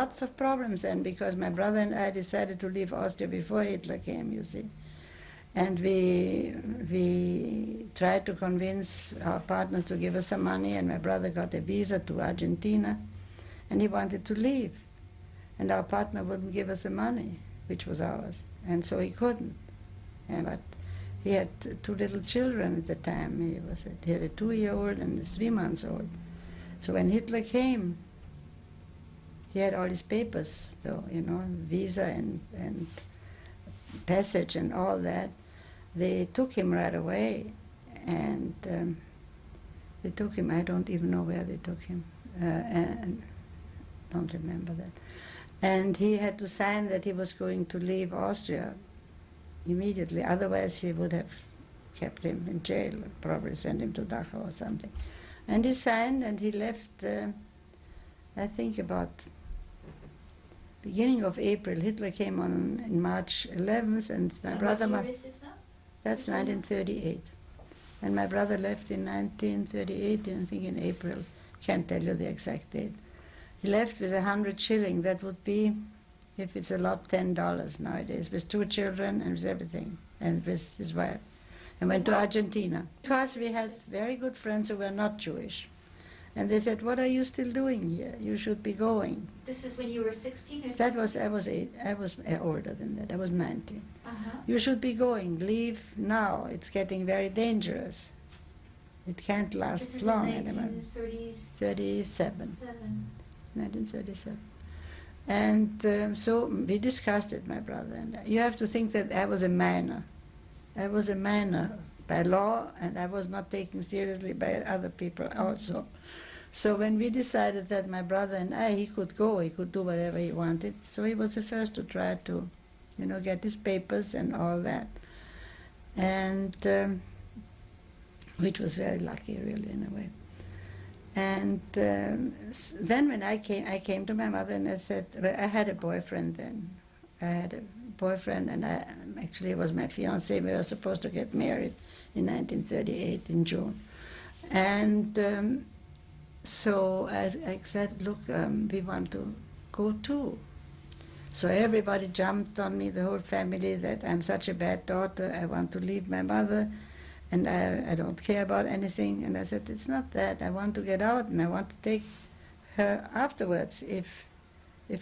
lots of problems then, because my brother and I decided to leave Austria before Hitler came, you see. And we tried to convince our partner to give us some money, and my brother got a visa to Argentina, and he wanted to leave. And our partner wouldn't give us the money, which was ours, and so he couldn't. But he had 2 little children at the time. He had a 2-year-old and a 3-month-old. So when Hitler came, he had all his papers, though, you know, visa and passage and all that. They took him right away, and they took him, I don't even know where they took him, and don't remember that. And he had to sign that he was going to leave Austria immediately, otherwise he would have kept him in jail, probably sent him to Dachau or something. And he signed, and he left, I think about beginning of April. Hitler came on in March 11th, and my brother must... That's 1938. And my brother left in 1938, I think in April. Can't tell you the exact date. He left with 100 shilling. That would be, if it's a lot, $10 nowadays, with 2 children and with everything, and with his wife. And went to Argentina. Because we had very good friends who were not Jewish. And they said, "What are you still doing here? You should be going." This is when you were 16 or 17? I was older than that. I was 19. "You should be going. Leave now. It's getting very dangerous. It can't last long anymore." 1937. 1937. And so we discussed it, my brother and I. You have to think that I was a minor. I was a minor by law, and I was not taken seriously by other people also. So when we decided that my brother and I, he could go, he could do whatever he wanted, so he was the first to try to, you know, get his papers and all that. And which was very lucky, really, in a way. And then when I came to my mother and I said, well, I had a boyfriend then. I had a boyfriend, and actually it was my fiancé. We were supposed to get married in 1938 in June. And so I said, look, we want to go too. So everybody jumped on me, the whole family, that I'm such a bad daughter, I want to leave my mother, and I don't care about anything. And I said, it's not that, I want to get out, and I want to take her afterwards if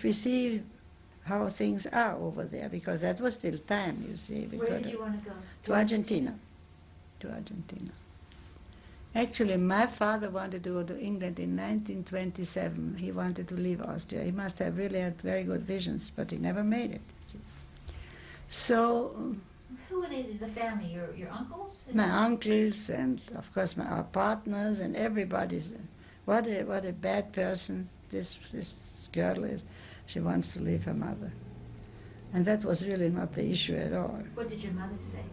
we see how things are over there, because that was still time, you see. Where did you want to go? To Argentina. To Argentina. Actually, my father wanted to go to England in 1927. He wanted to leave Austria. He must have really had very good visions, but he never made it, you see. So... Who were these, the family, your uncles? My uncles, and of course our partners, and everybody's... What a bad person this girl is. She wants to leave her mother. And that was really not the issue at all. What did your mother say?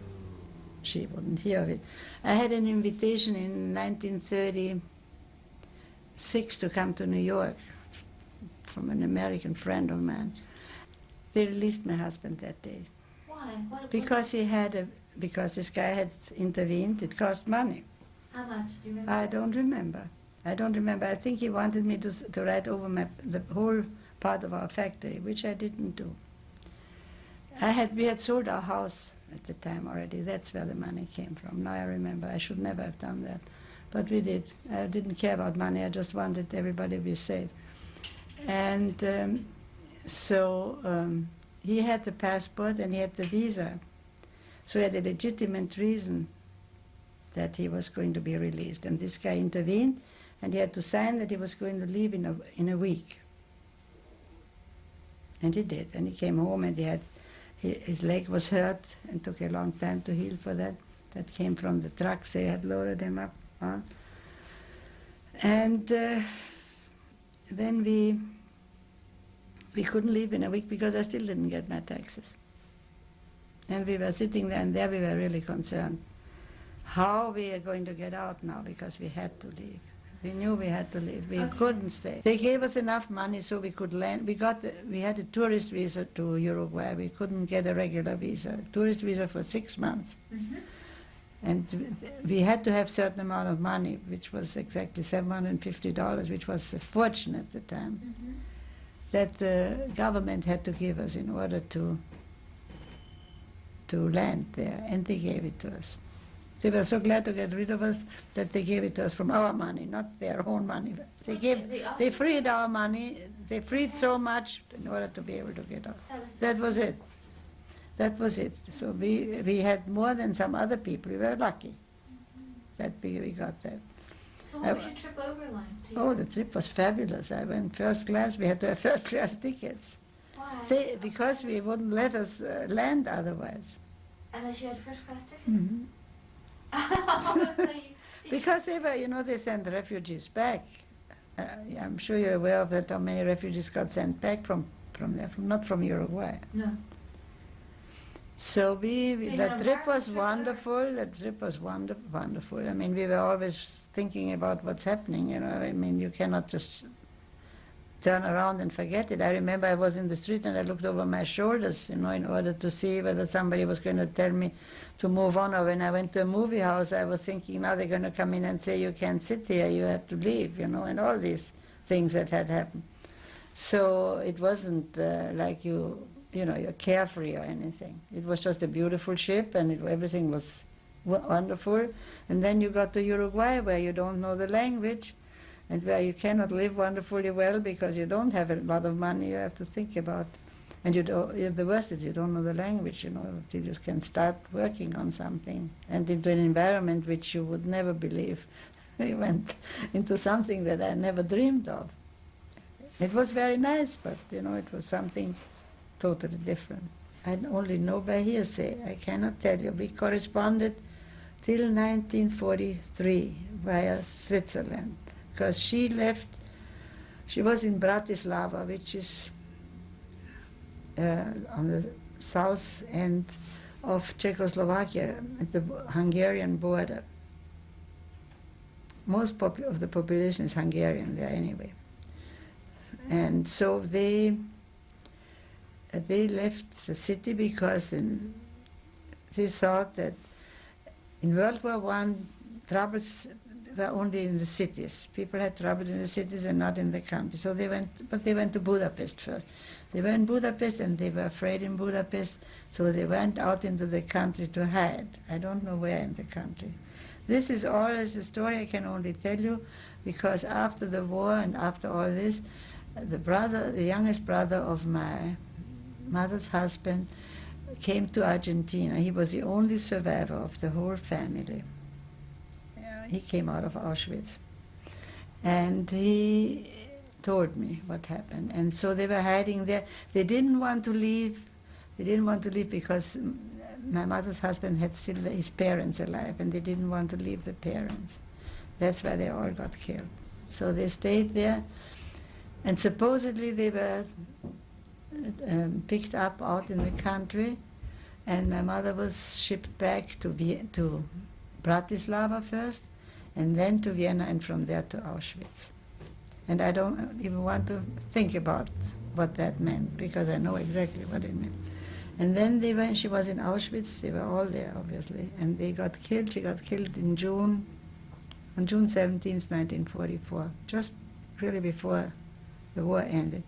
She wouldn't hear of it. I had an invitation in 1936 to come to New York from an American friend of mine. They released my husband that day. Why? Because this guy had intervened. It cost money. How much? Do you remember? I don't remember. I think he wanted me to write over the whole part of our factory, which I didn't do. We had sold our house at the time already. That's where the money came from. Now I remember. I should never have done that. But we did. I didn't care about money. I just wanted everybody to be safe. And he had the passport and he had the visa. So he had a legitimate reason that he was going to be released. And this guy intervened, and he had to sign that he was going to leave in a week. And he did. And he came home, and his leg was hurt and took a long time to heal for that. That came from the trucks they had loaded him up on. And then we couldn't leave in a week because I still didn't get my taxes. And we were sitting there, and there we were really concerned. How we are going to get out now, because we had to leave. We knew we had to leave. We couldn't stay. They gave us enough money so we could land. We had a tourist visa to Uruguay. We couldn't get a regular visa. Tourist visa for 6 months. Mm-hmm. And we had to have a certain amount of money, which was exactly $750, which was a fortune at the time. Mm-hmm. that the government had to give us in order to land there, and they gave it to us. They were so glad to get rid of us that they gave it to us from our money, not their own money. They freed our money. They freed so much in order to be able to get out. That was it. That was it. So we had more than some other people. We were lucky that we got that. So what was your trip over like? Oh, the trip was fabulous. I went first class. We had to have first class tickets. Why? Because we wouldn't let us land otherwise. Unless you had first class tickets? Mm-hmm. So Because they were, they sent refugees back. I'm sure you're aware of that, how many refugees got sent back from there, not from Uruguay. No. So you the had a trip was trip wonderful. The trip was wonderful. I mean, we were always thinking about what's happening, I mean, you cannot just turn around and forget it. I remember I was in the street and I looked over my shoulders, in order to see whether somebody was going to tell me to move on. Or when I went to a movie house, I was thinking, now they're going to come in and say, you can't sit here, you have to leave, and all these things that had happened. So it wasn't like you're carefree or anything. It was just a beautiful ship, and everything was wonderful. And then you got to Uruguay, where you don't know the language, and where you cannot live wonderfully well because you don't have a lot of money. You have to think about, and the worst is you don't know the language. Till you can start working on something, and into an environment which you would never believe. We went into something that I never dreamed of. It was very nice, but it was something totally different. I only know by hearsay. I cannot tell you. We corresponded till 1943 via Switzerland, because she left. She was in Bratislava, which is on the south end of Czechoslovakia, at the Hungarian border. Most of the population is Hungarian there anyway. And so they left the city because they thought that in World War I, troubles were only in the cities. People had troubles in the cities and not in the country. So they went to Budapest first. They were in Budapest and they were afraid in Budapest, so they went out into the country to hide. I don't know where in the country. This is all as a story I can only tell you, because after the war and after all this, the youngest brother of my mother's husband came to Argentina. He was the only survivor of the whole family. He came out of Auschwitz. And he told me what happened. And so they were hiding there. They didn't want to leave. They didn't want to leave because my mother's husband had still his parents alive, and they didn't want to leave the parents. That's why they all got killed. So they stayed there. And supposedly they were picked up out in the country, and my mother was shipped back to Bratislava first, and then to Vienna, and from there to Auschwitz. And I don't even want to think about what that meant, because I know exactly what it meant. And then when she was in Auschwitz, they were all there, obviously, and they got killed. She got killed on June 17th, 1944, just really before the war ended.